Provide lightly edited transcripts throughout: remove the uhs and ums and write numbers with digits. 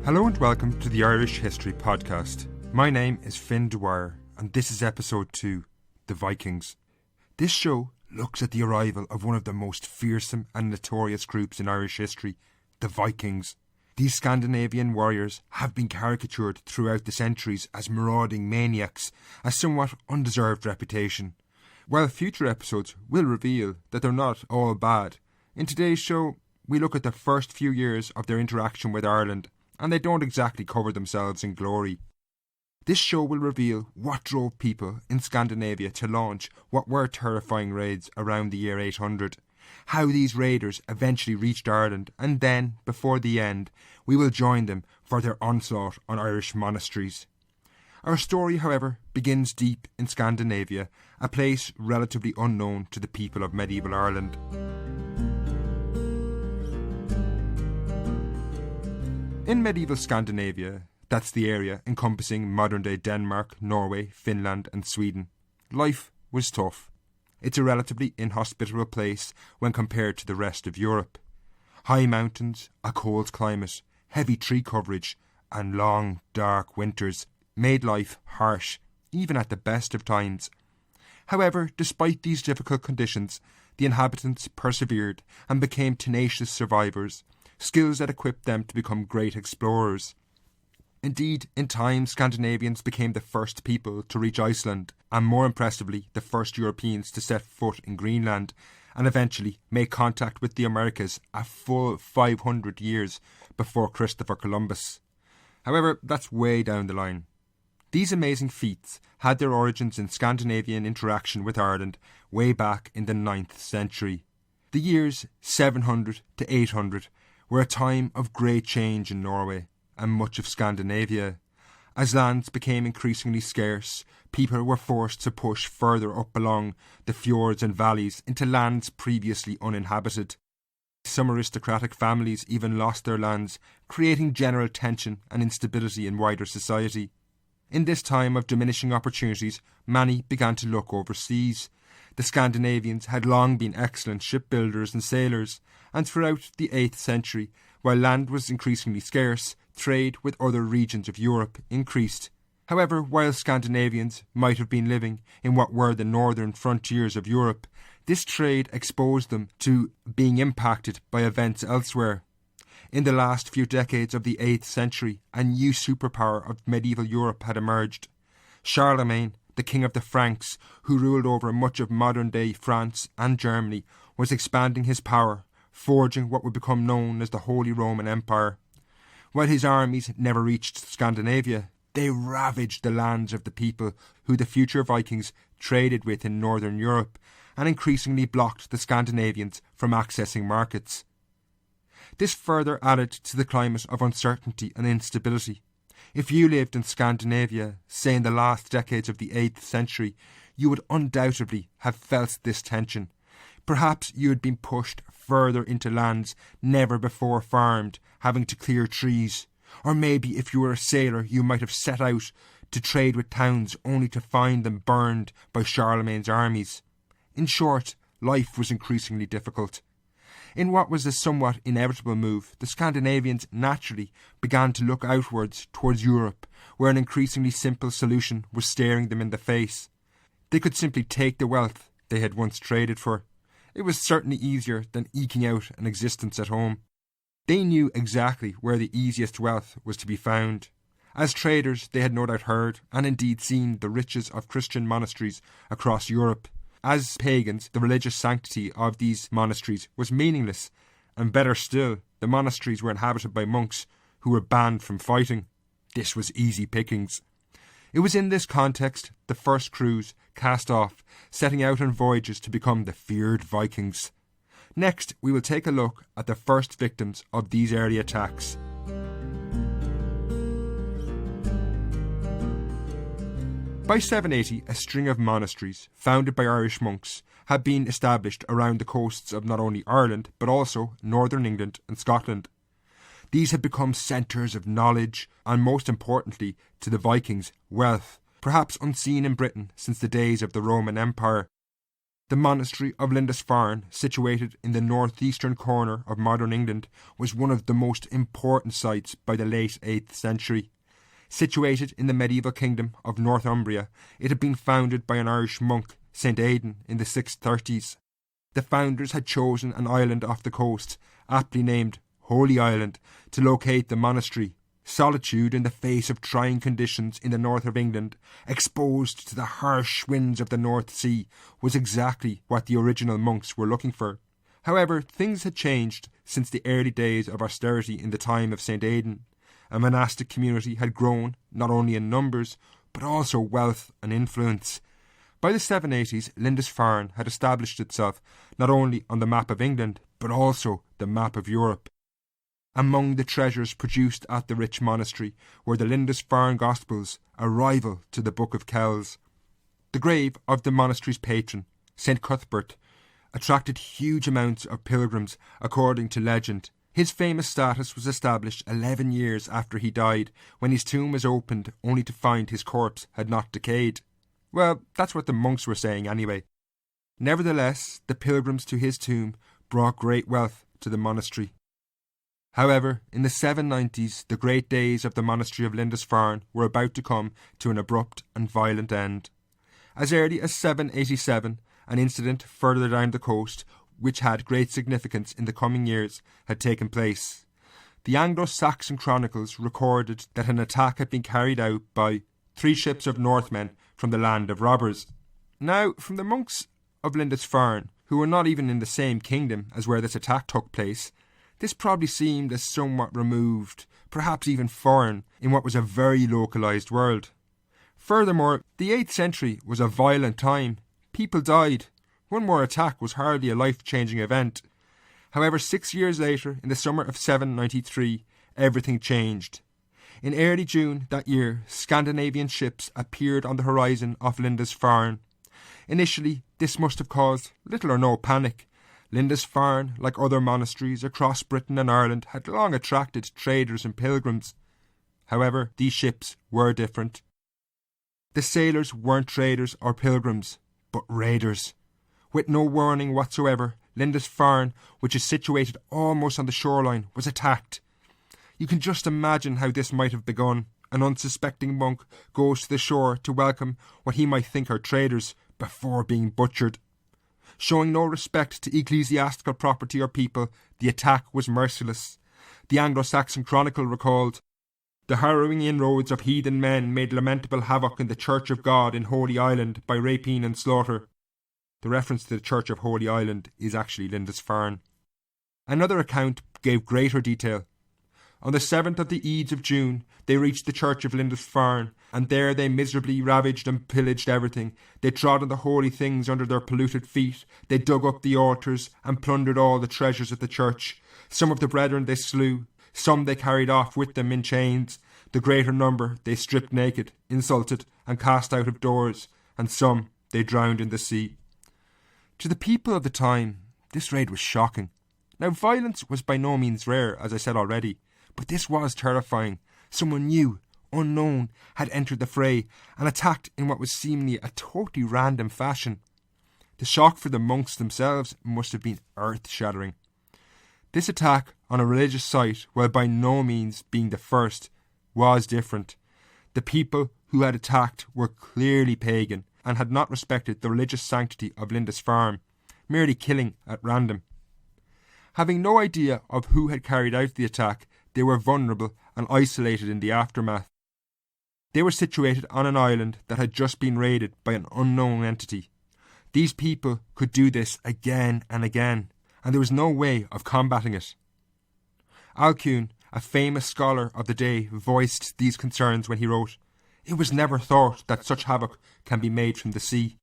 Hello and welcome to the Irish History Podcast. My name is Finn Dwyer and this is episode 2, The Vikings. This show looks at the arrival of one of the most fearsome and notorious groups in Irish history, the Vikings. These Scandinavian warriors have been caricatured throughout the centuries as marauding maniacs, a somewhat undeserved reputation. While future episodes will reveal that they're not all bad, in today's show we look at the first few years of their interaction with Ireland, and they don't exactly cover themselves in glory. This show will reveal what drove people in Scandinavia to launch what were terrifying raids around the year 800, how these raiders eventually reached Ireland, and then, before the end, we will join them for their onslaught on Irish monasteries. Our story, however, begins deep in Scandinavia, a place relatively unknown to the people of medieval Ireland. In medieval Scandinavia, that's the area encompassing modern-day Denmark, Norway, Finland and Sweden, life was tough. It's a relatively inhospitable place when compared to the rest of Europe. High mountains, a cold climate, heavy tree coverage and long, dark winters made life harsh, even at the best of times. However, despite these difficult conditions, the inhabitants persevered and became tenacious survivors, skills that equipped them to become great explorers. Indeed, in time, Scandinavians became the first people to reach Iceland, and more impressively, the first Europeans to set foot in Greenland, and eventually make contact with the Americas a full 500 years before Christopher Columbus. However, that's way down the line. These amazing feats had their origins in Scandinavian interaction with Ireland way back in the 9th century. The years 700 to 800 were a time of great change in Norway and much of Scandinavia. As lands became increasingly scarce, people were forced to push further up along the fjords and valleys into lands previously uninhabited. Some aristocratic families even lost their lands, creating general tension and instability in wider society. In this time of diminishing opportunities, many began to look overseas. The Scandinavians had long been excellent shipbuilders and sailors, and throughout the 8th century, while land was increasingly scarce, trade with other regions of Europe increased. However, while Scandinavians might have been living in what were the northern frontiers of Europe, this trade exposed them to being impacted by events elsewhere. In the last few decades of the 8th century, a new superpower of medieval Europe had emerged. Charlemagne, the king of the Franks, who ruled over much of modern-day France and Germany, was expanding his power, forging what would become known as the Holy Roman Empire. While his armies never reached Scandinavia, they ravaged the lands of the people who the future Vikings traded with in northern Europe, and increasingly blocked the Scandinavians from accessing markets. This further added to the climate of uncertainty and instability. If you lived in Scandinavia, say in the last decades of the 8th century, you would undoubtedly have felt this tension. Perhaps you had been pushed further into lands never before farmed, having to clear trees. Or maybe if you were a sailor, you might have set out to trade with towns only to find them burned by Charlemagne's armies. In short, life was increasingly difficult. In what was a somewhat inevitable move, the Scandinavians naturally began to look outwards towards Europe, where an increasingly simple solution was staring them in the face. They could simply take the wealth they had once traded for. It was certainly easier than eking out an existence at home. They knew exactly where the easiest wealth was to be found. As traders, they had no doubt heard, and indeed seen, the riches of Christian monasteries across Europe. As pagans, the religious sanctity of these monasteries was meaningless, and better still, the monasteries were inhabited by monks who were banned from fighting. This was easy pickings. It was in this context the first crews cast off, setting out on voyages to become the feared Vikings. Next, we will take a look at the first victims of these early attacks. By 780, a string of monasteries, founded by Irish monks, had been established around the coasts of not only Ireland, but also northern England and Scotland. These had become centres of knowledge, and most importantly, to the Vikings, wealth, perhaps unseen in Britain since the days of the Roman Empire. The monastery of Lindisfarne, situated in the northeastern corner of modern England, was one of the most important sites by the late 8th century. Situated in the medieval kingdom of Northumbria, it had been founded by an Irish monk, St Aidan, in the 630s. The founders had chosen an island off the coast, aptly named Holy Island, to locate the monastery. Solitude in the face of trying conditions in the north of England, exposed to the harsh winds of the North Sea, was exactly what the original monks were looking for. However, things had changed since the early days of austerity in the time of St Aidan. A monastic community had grown, not only in numbers, but also wealth and influence. By the 780s, Lindisfarne had established itself not only on the map of England, but also the map of Europe. Among the treasures produced at the rich monastery were the Lindisfarne Gospels, a rival to the Book of Kells. The grave of the monastery's patron, St Cuthbert, attracted huge amounts of pilgrims, according to legend. His famous status was established 11 years after he died, when his tomb was opened only to find his corpse had not decayed. Well, that's what the monks were saying anyway. Nevertheless, the pilgrims to his tomb brought great wealth to the monastery. However, in the 790s, the great days of the monastery of Lindisfarne were about to come to an abrupt and violent end. As early as 787, an incident further down the coast, which had great significance in the coming years, had taken place. The Anglo-Saxon chronicles recorded that an attack had been carried out by 3 ships of Northmen from the land of robbers. Now, from the monks of Lindisfarne, who were not even in the same kingdom as where this attack took place, this probably seemed as somewhat removed, perhaps even foreign, in what was a very localised world. Furthermore, the 8th century was a violent time. People died. One more attack was hardly a life-changing event. However, 6 years later, in the summer of 793, everything changed. In early June that year, Scandinavian ships appeared on the horizon off Lindisfarne. Initially, this must have caused little or no panic. Lindisfarne, like other monasteries across Britain and Ireland, had long attracted traders and pilgrims. However, these ships were different. The sailors weren't traders or pilgrims, but raiders. With no warning whatsoever, Lindisfarne, which is situated almost on the shoreline, was attacked. You can just imagine how this might have begun. An unsuspecting monk goes to the shore to welcome what he might think are traders before being butchered. Showing no respect to ecclesiastical property or people, the attack was merciless. The Anglo-Saxon Chronicle recalled, "The harrowing inroads of heathen men made lamentable havoc in the Church of God in Holy Island by rapine and slaughter." The reference to the Church of Holy Island is actually Lindisfarne. Another account gave greater detail. On the 7th of the Ides of June, they reached the church of Lindisfarne, and there they miserably ravaged and pillaged everything. They trod on the holy things under their polluted feet. They dug up the altars and plundered all the treasures of the church. Some of the brethren they slew, some they carried off with them in chains. The greater number they stripped naked, insulted, and cast out of doors, and some they drowned in the sea. To the people of the time, this raid was shocking. Now, violence was by no means rare, as I said already, but this was terrifying. Someone new, unknown, had entered the fray and attacked in what was seemingly a totally random fashion. The shock for the monks themselves must have been earth-shattering. This attack on a religious site, while by no means being the first, was different. The people who had attacked were clearly pagan and had not respected the religious sanctity of Lindisfarne, merely killing at random. Having no idea of who had carried out the attack, they were vulnerable and isolated in the aftermath. They were situated on an island that had just been raided by an unknown entity. These people could do this again and again, and there was no way of combating it. Alcuin, a famous scholar of the day, voiced these concerns when he wrote, "It was never thought that such havoc can be made from the sea."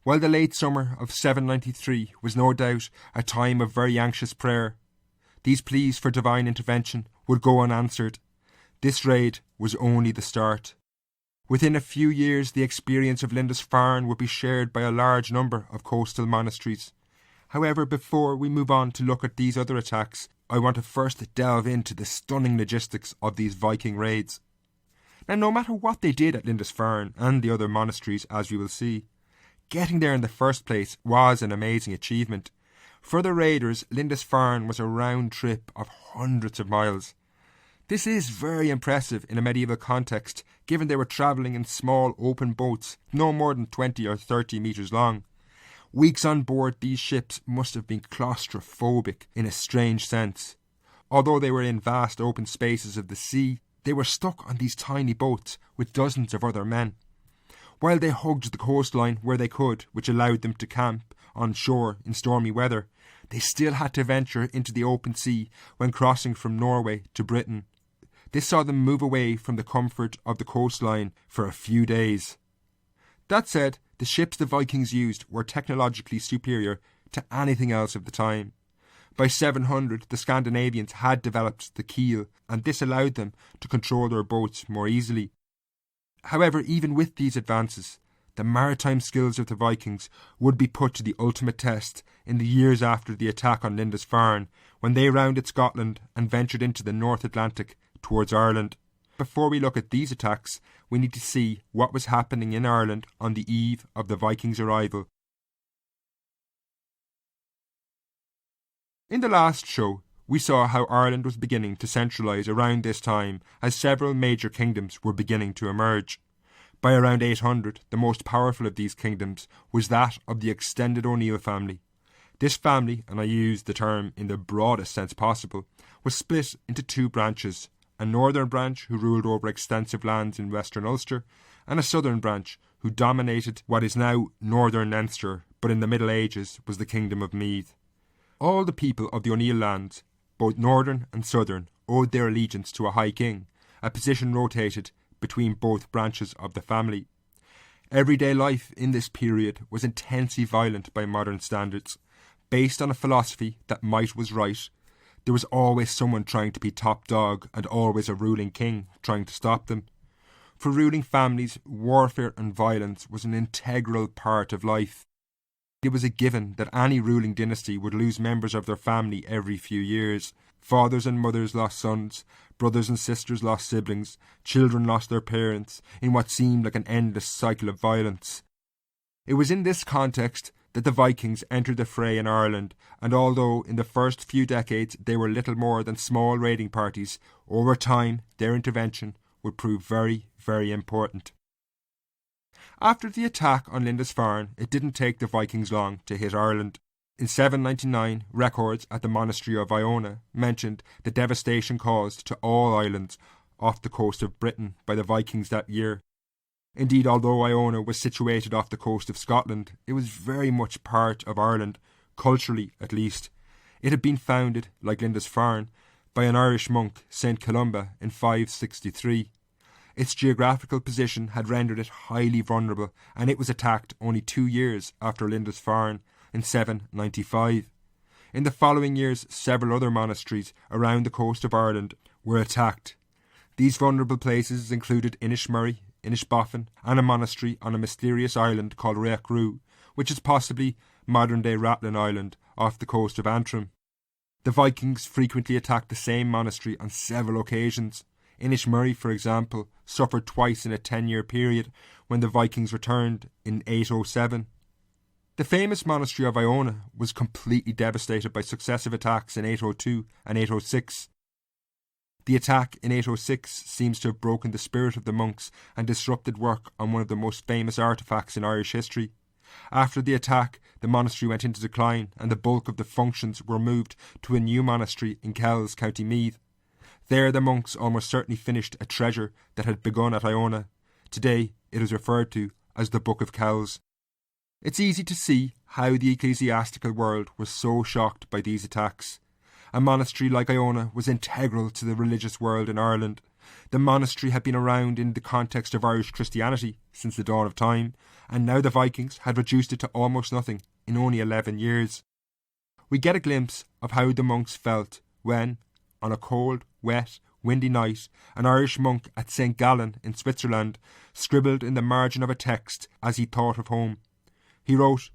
While the late summer of 793 was no doubt a time of very anxious prayer, these pleas for divine intervention would go unanswered. This raid was only the start. Within a few years, the experience of Lindisfarne would be shared by a large number of coastal monasteries. However, before we move on to look at these other attacks, I want to first delve into the stunning logistics of these Viking raids. Now, no matter what they did at Lindisfarne and the other monasteries, as we will see, Getting there in the first place was an amazing achievement. For the raiders, Lindisfarne was a round trip of hundreds of miles. This is very impressive in a medieval context, given they were travelling in small open boats no more than 20 or 30 metres long. Weeks on board these ships must have been claustrophobic in a strange sense. Although they were in vast open spaces of the sea, they were stuck on these tiny boats with dozens of other men. While they hugged the coastline where they could, which allowed them to camp on shore in stormy weather, they still had to venture into the open sea when crossing from Norway to Britain. This saw them move away from the comfort of the coastline for a few days. That said, the ships the Vikings used were technologically superior to anything else of the time. By 700, the Scandinavians had developed the keel, and this allowed them to control their boats more easily. However, even with these advances, the maritime skills of the Vikings would be put to the ultimate test in the years after the attack on Lindisfarne, when they rounded Scotland and ventured into the North Atlantic towards Ireland. Before we look at these attacks, we need to see what was happening in Ireland on the eve of the Vikings' arrival. In the last show, we saw how Ireland was beginning to centralise around this time as several major kingdoms were beginning to emerge. By around 800, the most powerful of these kingdoms was that of the extended O'Neill family. This family, and I use the term in the broadest sense possible, was split into two branches, a northern branch who ruled over extensive lands in western Ulster, and a southern branch who dominated what is now northern Leinster, but in the Middle Ages was the Kingdom of Meath. All the people of the O'Neill lands, both northern and southern, owed their allegiance to a High King, a position rotated between both branches of the family. Everyday life in this period was intensely violent by modern standards. Based on a philosophy that might was right, there was always someone trying to be top dog and always a ruling king trying to stop them. For ruling families, warfare and violence was an integral part of life. It was a given that any ruling dynasty would lose members of their family every few years. Fathers and mothers lost sons, brothers and sisters lost siblings, children lost their parents, in what seemed like an endless cycle of violence. It was in this context that the Vikings entered the fray in Ireland, and although in the first few decades they were little more than small raiding parties, over time their intervention would prove very, very important. After the attack on Lindisfarne, it didn't take the Vikings long to hit Ireland. In 799, records at the monastery of Iona mentioned the devastation caused to all islands off the coast of Britain by the Vikings that year. Indeed, although Iona was situated off the coast of Scotland, it was very much part of Ireland, culturally at least. It had been founded, like Lindisfarne, by an Irish monk, St. Columba, in 563. Its geographical position had rendered it highly vulnerable, and it was attacked only 2 years after Lindisfarne in 795. In the following years, several other monasteries around the coast of Ireland were attacked. These vulnerable places included Inishmurray, Inishboffin, and a monastery on a mysterious island called Reachru, which is possibly modern-day Rathlin Island off the coast of Antrim. The Vikings frequently attacked the same monastery on several occasions. Inishmurray, for example, suffered twice in a 10-year period when the Vikings returned in 807. The famous monastery of Iona was completely devastated by successive attacks in 802 and 806. The attack in 806 seems to have broken the spirit of the monks and disrupted work on one of the most famous artefacts in Irish history. After the attack, the monastery went into decline and the bulk of the functions were moved to a new monastery in Kells, County Meath. There the monks almost certainly finished a treasure that had begun at Iona. Today it is referred to as the Book of Kells. It's easy to see how the ecclesiastical world was so shocked by these attacks. A monastery like Iona was integral to the religious world in Ireland. The monastery had been around in the context of Irish Christianity since the dawn of time, and now the Vikings had reduced it to almost nothing in only 11 years. We get a glimpse of how the monks felt when, on a cold, wet, windy night, an Irish monk at St. Gallen in Switzerland scribbled in the margin of a text as he thought of home. He wrote,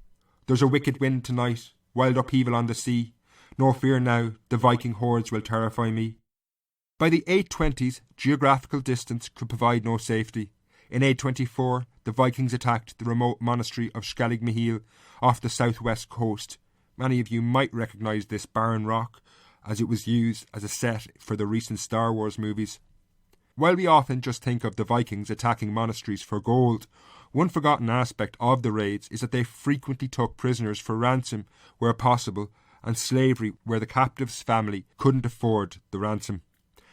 "There's a wicked wind tonight, wild upheaval on the sea. No fear now, the Viking hordes will terrify me." By the 820s, geographical distance could provide no safety. In 824, the Vikings attacked the remote monastery of Scandinavia off the southwest coast. Many of you might recognise this barren rock, as it was used as a set for the recent Star Wars movies. While we often just think of the Vikings attacking monasteries for gold, one forgotten aspect of the raids is that they frequently took prisoners for ransom where possible, and slavery where the captive's family couldn't afford the ransom.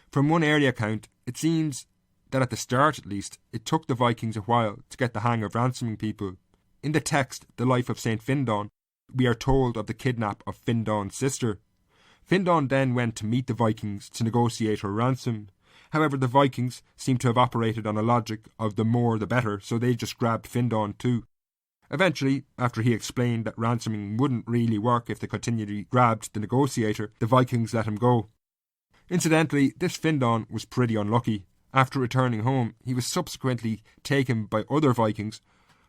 From one early account, it seems that at the start at least, it took the Vikings a while to get the hang of ransoming people. In the text, The Life of Saint Findon, we are told of the kidnap of Findon's sister. Findon then went to meet the Vikings to negotiate her ransom. However, the Vikings seem to have operated on a logic of the more the better, so they just grabbed Findon too. Eventually, after he explained that ransoming wouldn't really work if they continually grabbed the negotiator, the Vikings let him go. Incidentally, this Findon was pretty unlucky. After returning home, he was subsequently taken by other Vikings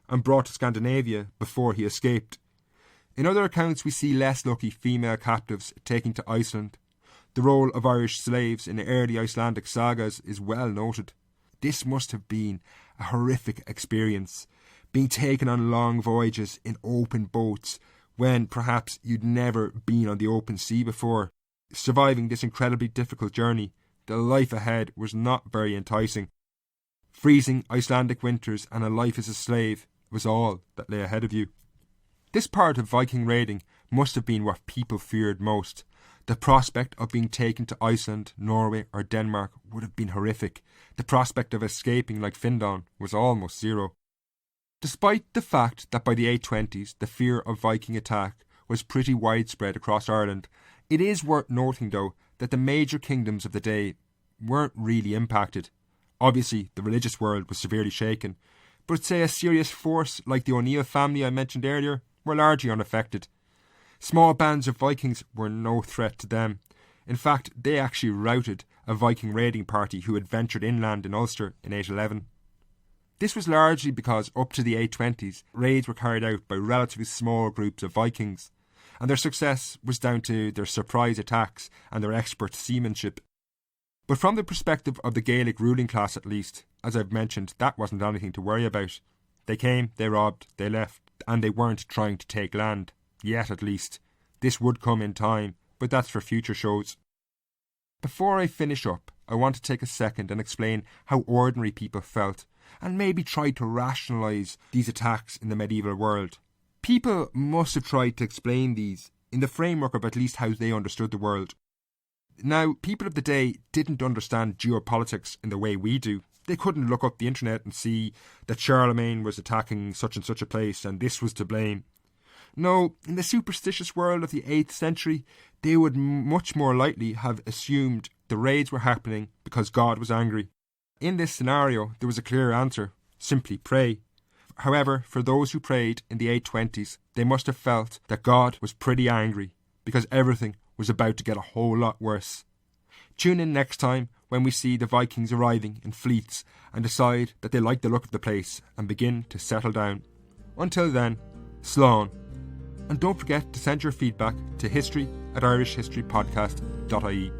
and brought to Scandinavia before he escaped. In other accounts, we see less lucky female captives taken to Iceland. The role of Irish slaves in early Icelandic sagas is well noted. This must have been a horrific experience, being taken on long voyages in open boats when perhaps you'd never been on the open sea before. Surviving this incredibly difficult journey, the life ahead was not very enticing. Freezing Icelandic winters and a life as a slave was all that lay ahead of you. This part of Viking raiding must have been what people feared most. The prospect of being taken to Iceland, Norway or Denmark would have been horrific. The prospect of escaping like Findon was almost zero. Despite the fact that by the 820s the fear of Viking attack was pretty widespread across Ireland, it is worth noting though that the major kingdoms of the day weren't really impacted. Obviously the religious world was severely shaken, but say a serious force like the O'Neill family I mentioned earlier were largely unaffected. Small bands of Vikings were no threat to them. In fact, they actually routed a Viking raiding party who had ventured inland in Ulster in 811. This was largely because up to the 820s, raids were carried out by relatively small groups of Vikings, and their success was down to their surprise attacks and their expert seamanship. But from the perspective of the Gaelic ruling class at least, as I've mentioned, that wasn't anything to worry about. They came, they robbed, they left, and they weren't trying to take land. Yet at least. This would come in time, but that's for future shows. Before I finish up, I want to take a second and explain how ordinary people felt, and maybe try to rationalise these attacks in the medieval world. People must have tried to explain these in the framework of at least how they understood the world. Now, people of the day didn't understand geopolitics in the way we do. They couldn't look up the internet and see that Charlemagne was attacking such and such a place and this was to blame. No, in the superstitious world of the 8th century, they would much more likely have assumed the raids were happening because God was angry. In this scenario, there was a clear answer: simply pray. However, for those who prayed in the 820s, they must have felt that God was pretty angry because everything was about to get a whole lot worse. Tune in next time when we see the Vikings arriving in fleets and decide that they like the look of the place and begin to settle down. Until then, slán. And don't forget to send your feedback to history@irishhistorypodcast.ie.